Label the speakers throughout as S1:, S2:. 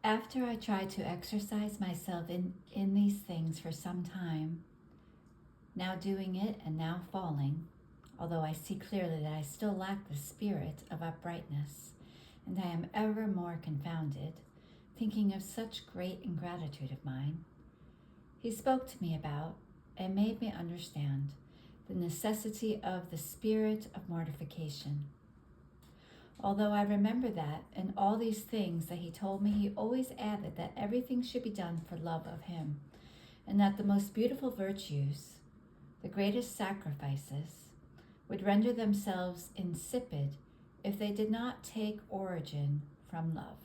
S1: After I tried to exercise myself in these things for some time, now doing it and now falling, although I see clearly that I still lack the spirit of uprightness, and I am ever more confounded, thinking of such great ingratitude of mine, he spoke to me about and made me understand the necessity of the spirit of mortification. Although I remember that in all these things that he told me, he always added that everything should be done for love of him, and that the most beautiful virtues, the greatest sacrifices, would render themselves insipid if they did not take origin from love.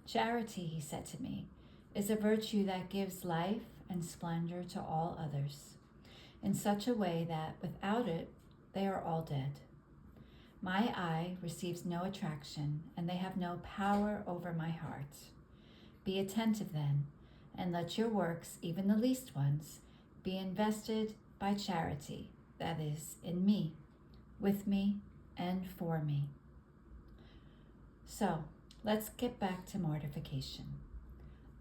S1: Charity, he said to me, is a virtue that gives life and splendor to all others, in such a way that without it they are all dead. My eye receives no attraction, and they have no power over my heart. Be attentive then, and let your works, even the least ones, be invested by charity, that is, in me, with me, and for me. So, let's get back to mortification.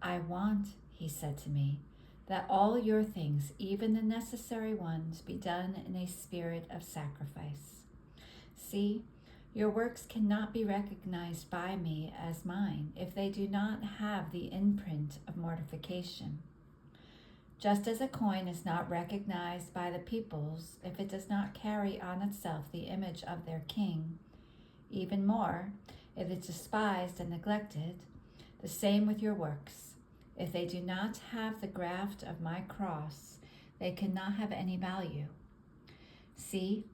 S1: I want, he said to me, that all your things, even the necessary ones, be done in a spirit of sacrifice. See, your works cannot be recognized by me as mine if they do not have the imprint of mortification. Just as a coin is not recognized by the peoples if it does not carry on itself the image of their king, even more, if it is despised and neglected, the same with your works. If they do not have the graft of my cross, they cannot have any value. See,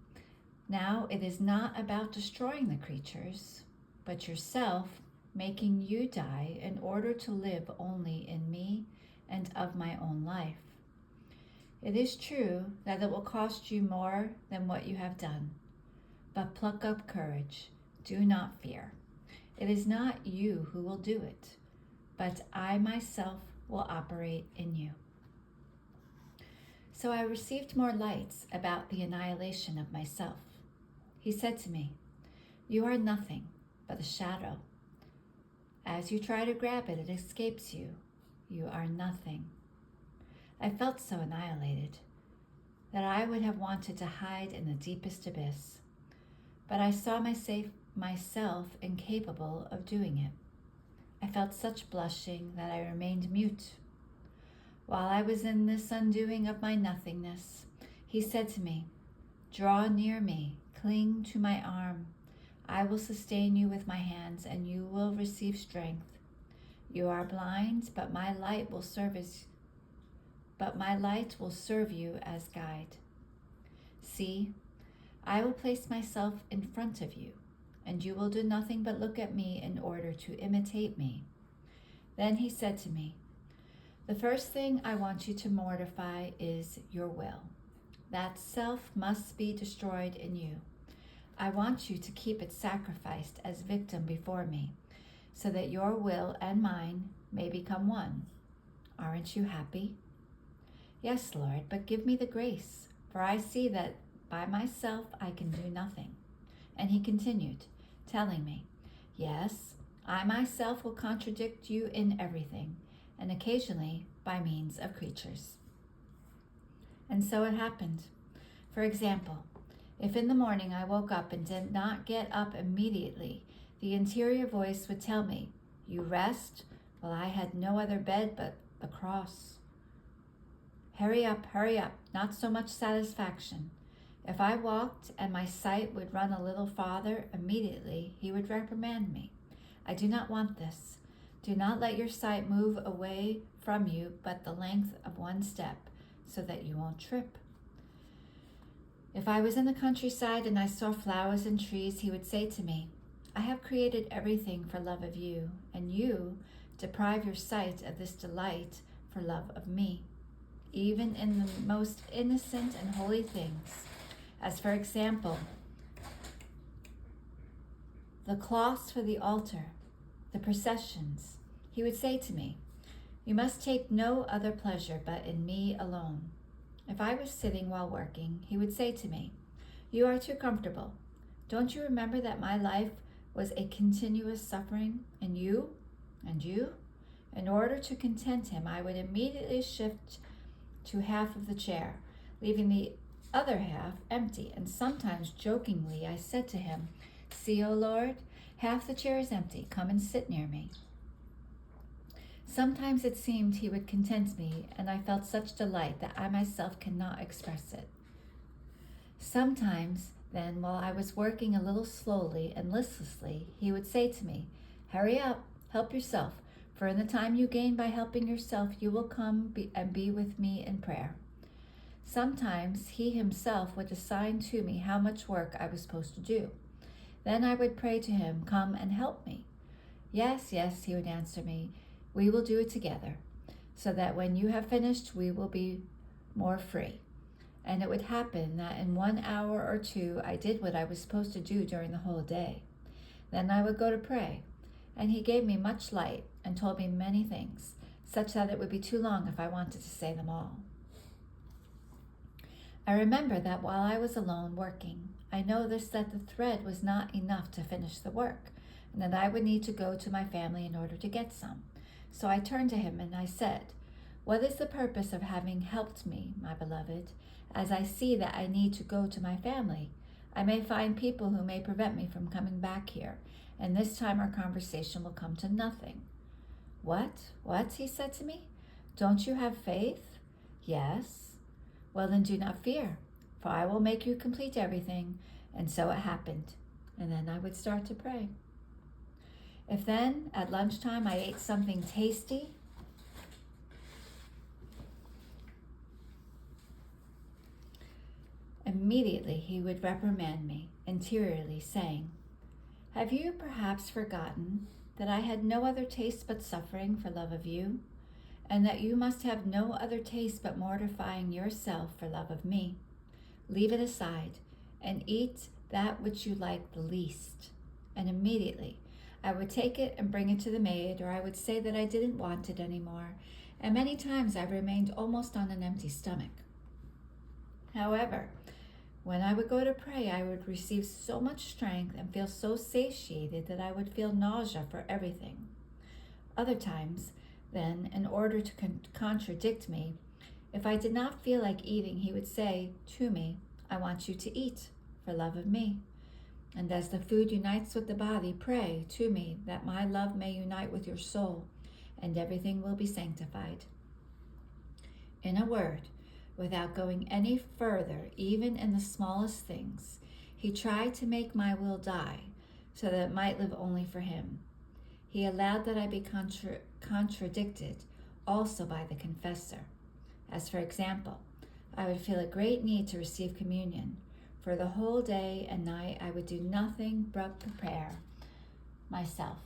S1: now it is not about destroying the creatures, but yourself making you die in order to live only in me and of my own life. It is true that it will cost you more than what you have done, but pluck up courage, do not fear. It is not you who will do it, but I myself will operate in you. So I received more lights about the annihilation of myself. He said to me, you are nothing but a shadow. As you try to grab it, it escapes you. You are nothing. I felt so annihilated that I would have wanted to hide in the deepest abyss, but I saw myself incapable of doing it. I felt such blushing that I remained mute. While I was in this undoing of my nothingness, he said to me, draw near me, cling to my arm. I will sustain you with my hands, and you will receive strength. You are blind, but my light will serve you as guide. See, I will place myself in front of you, and you will do nothing but look at me in order to imitate me. Then he said to me, the first thing I want you to mortify is your will. That self must be destroyed in you. I want you to keep it sacrificed as victim before me, so that your will and mine may become one. Aren't you happy? Yes, Lord, but give me the grace, for I see that by myself I can do nothing. And he continued, telling me, yes, I myself will contradict you in everything, and occasionally by means of creatures. And so it happened. For example, if in the morning I woke up and did not get up immediately, the interior voice would tell me, you rest? Well, I had no other bed but the cross. Hurry up, not so much satisfaction. If I walked and my sight would run a little farther, immediately he would reprimand me. I do not want this. Do not let your sight move away from you but the length of one step, so that you won't trip. If I was in the countryside and I saw flowers and trees, he would say to me, I have created everything for love of you, and you deprive your sight of this delight for love of me, even in the most innocent and holy things, as for example, the cloths for the altar, the processions. He would say to me, you must take no other pleasure but in me alone. If I was sitting while working, he would say to me, you are too comfortable. Don't you remember that my life was a continuous suffering, and you In order to content him, I would immediately shift to half of the chair, leaving the other half empty, and sometimes jokingly I said to him, "See, O Lord, half the chair is empty. Come and sit near me." Sometimes it seemed he would content me, and I felt such delight that I myself cannot express it. Sometimes, then, while I was working a little slowly and listlessly, he would say to me, "Hurry up, help yourself, for in the time you gain by helping yourself, you will come and be with me in prayer." Sometimes he himself would assign to me how much work I was supposed to do. Then I would pray to him, "Come and help me." "Yes, yes," he would answer me, "we will do it together, so that when you have finished, we will be more free." And it would happen that in 1 hour or 2, I did what I was supposed to do during the whole day. Then I would go to pray, and he gave me much light and told me many things, such that it would be too long if I wanted to say them all. I remember that while I was alone working, I noticed that the thread was not enough to finish the work, and that I would need to go to my family in order to get some. So I turned to him and I said, "What is the purpose of having helped me, my beloved, as I see that I need to go to my family? I may find people who may prevent me from coming back here, and this time our conversation will come to nothing." What, he said to me. "Don't you have faith?" "Yes." "Well, then do not fear, for I will make you complete everything." And so it happened. And then I would start to pray. If then, at lunchtime, I ate something tasty, immediately he would reprimand me interiorly, saying, "Have you perhaps forgotten that I had no other taste but suffering for love of you, and that you must have no other taste but mortifying yourself for love of me? Leave it aside, and eat that which you like the least." And immediately I would take it and bring it to the maid, or I would say that I didn't want it anymore, and many times I remained almost on an empty stomach. However, when I would go to pray, I would receive so much strength and feel so satiated that I would feel nausea for everything. Other times, then, in order to contradict me, if I did not feel like eating, he would say to me, "I want you to eat for love of me." And as the food unites with the body, pray to me that my love may unite with your soul, and everything will be sanctified. In a word, without going any further, even in the smallest things, he tried to make my will die, so that it might live only for him. He allowed that I be contradicted also by the confessor. As for example, I would feel a great need to receive communion. For the whole day and night I would do nothing but prepare myself.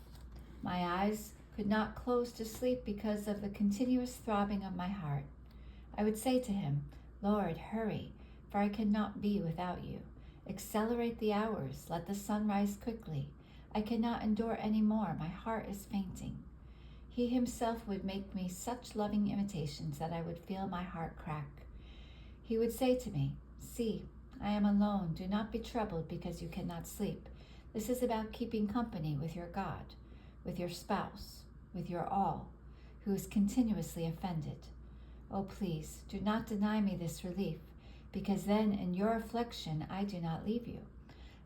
S1: My eyes could not close to sleep because of the continuous throbbing of my heart. I would say to him, "Lord, hurry, for I cannot be without you. Accelerate the hours, let the sun rise quickly. I cannot endure any more, my heart is fainting." He himself would make me such loving imitations that I would feel my heart crack. He would say to me, "See, I am alone. Do not be troubled because you cannot sleep. This is about keeping company with your God, with your spouse, with your all, who is continuously offended. Oh, please, do not deny me this relief, because then in your affliction I do not leave you."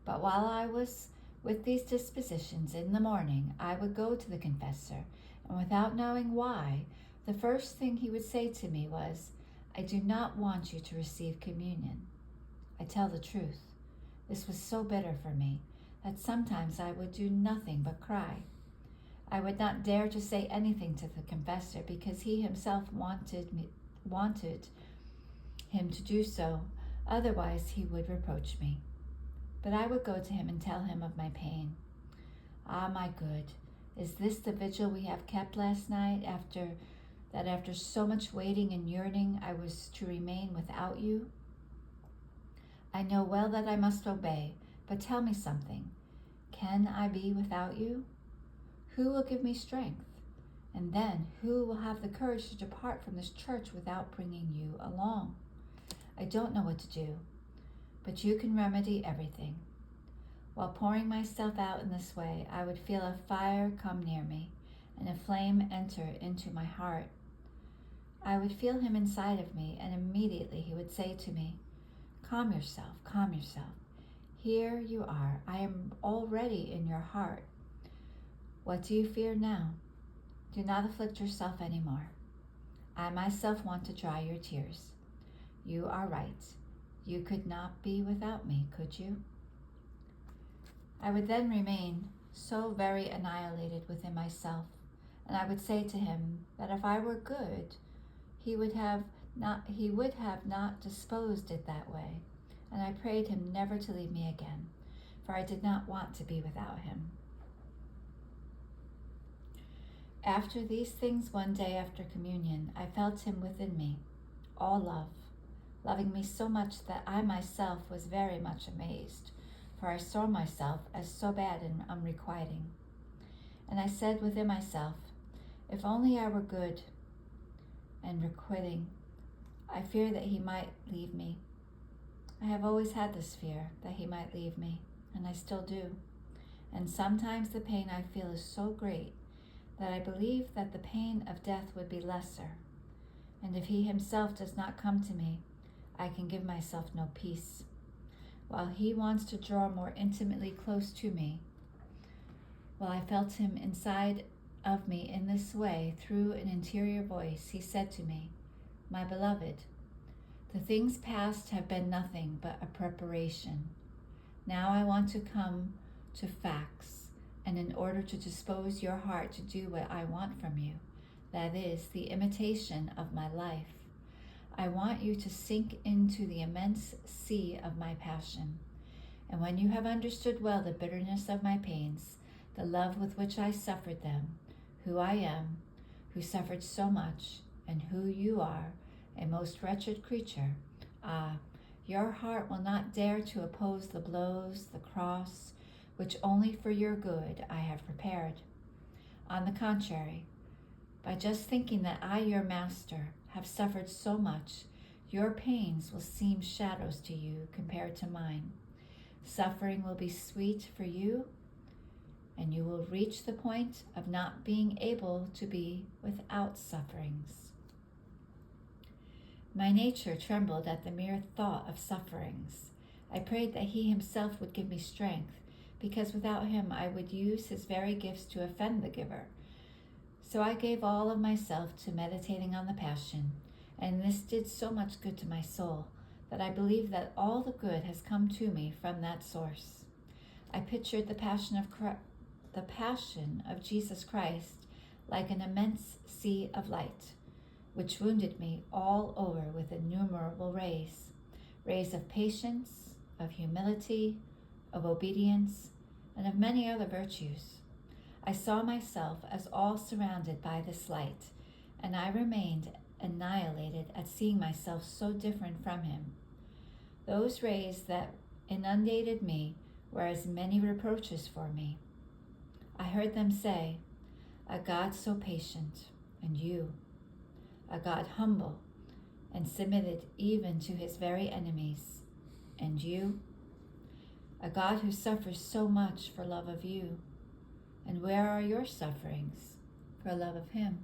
S1: But while I was with these dispositions in the morning, I would go to the confessor, and without knowing why, the first thing he would say to me was, "I do not want you to receive communion." I tell the truth. This was so bitter for me that sometimes I would do nothing but cry. I would not dare to say anything to the confessor because he himself wanted him to do so, otherwise he would reproach me. But I would go to him and tell him of my pain. "Ah, my good, is this the vigil we have kept last night, after so much waiting and yearning I was to remain without you? I know well that I must obey, but tell me something. Can I be without you? Who will give me strength? And then who will have the courage to depart from this church without bringing you along? I don't know what to do, but you can remedy everything." While pouring myself out in this way, I would feel a fire come near me, and a flame enter into my heart. I would feel him inside of me, and immediately he would say to me, calm yourself, calm yourself. Here you are. I am already in your heart. What do you fear now? Do not afflict yourself anymore. I myself want to dry your tears. You are right. You could not be without me, could you? I would then remain so very annihilated within myself, and I would say to him that if I were good, he would have not disposed it that way, and I prayed him never to leave me again, for I did not want to be without him. After these things, one day after communion, I felt him within me, all love, loving me so much that I myself was very much amazed, for I saw myself as so bad and unrequiting. And I said within myself, if only I were good and requiting, I fear that he might leave me. I have always had this fear that he might leave me, and I still do. And sometimes the pain I feel is so great that I believe that the pain of death would be lesser. And if he himself does not come to me, I can give myself no peace. While he wants to draw more intimately close to me, while I felt him inside of me in this way, through an interior voice, he said to me, my beloved, the things past have been nothing but a preparation. Now I want to come to facts, and in order to dispose your heart to do what I want from you, that is, the imitation of my life, I want you to sink into the immense sea of my passion. And when you have understood well the bitterness of my pains, the love with which I suffered them, who I am, who suffered so much, and who you are, a most wretched creature, your heart will not dare to oppose the blows, the cross, which only for your good I have prepared. On the contrary, by just thinking that I, your master, have suffered so much, your pains will seem shadows to you compared to mine. Suffering will be sweet for you, and you will reach the point of not being able to be without sufferings. My nature trembled at the mere thought of sufferings. I prayed that he himself would give me strength, because without him I would use his very gifts to offend the giver. So I gave all of myself to meditating on the Passion, and this did so much good to my soul that I believe that all the good has come to me from that source. I pictured the passion of Jesus Christ like an immense sea of light, which wounded me all over with innumerable rays of patience, of humility, of obedience, and of many other virtues. I saw myself as all surrounded by this light, and I remained annihilated at seeing myself so different from him. Those rays that inundated me were as many reproaches for me. I heard them say, a God so patient, and you, a God humble and submitted even to his very enemies, and you, a God who suffers so much for love of you, and where are your sufferings for love of him?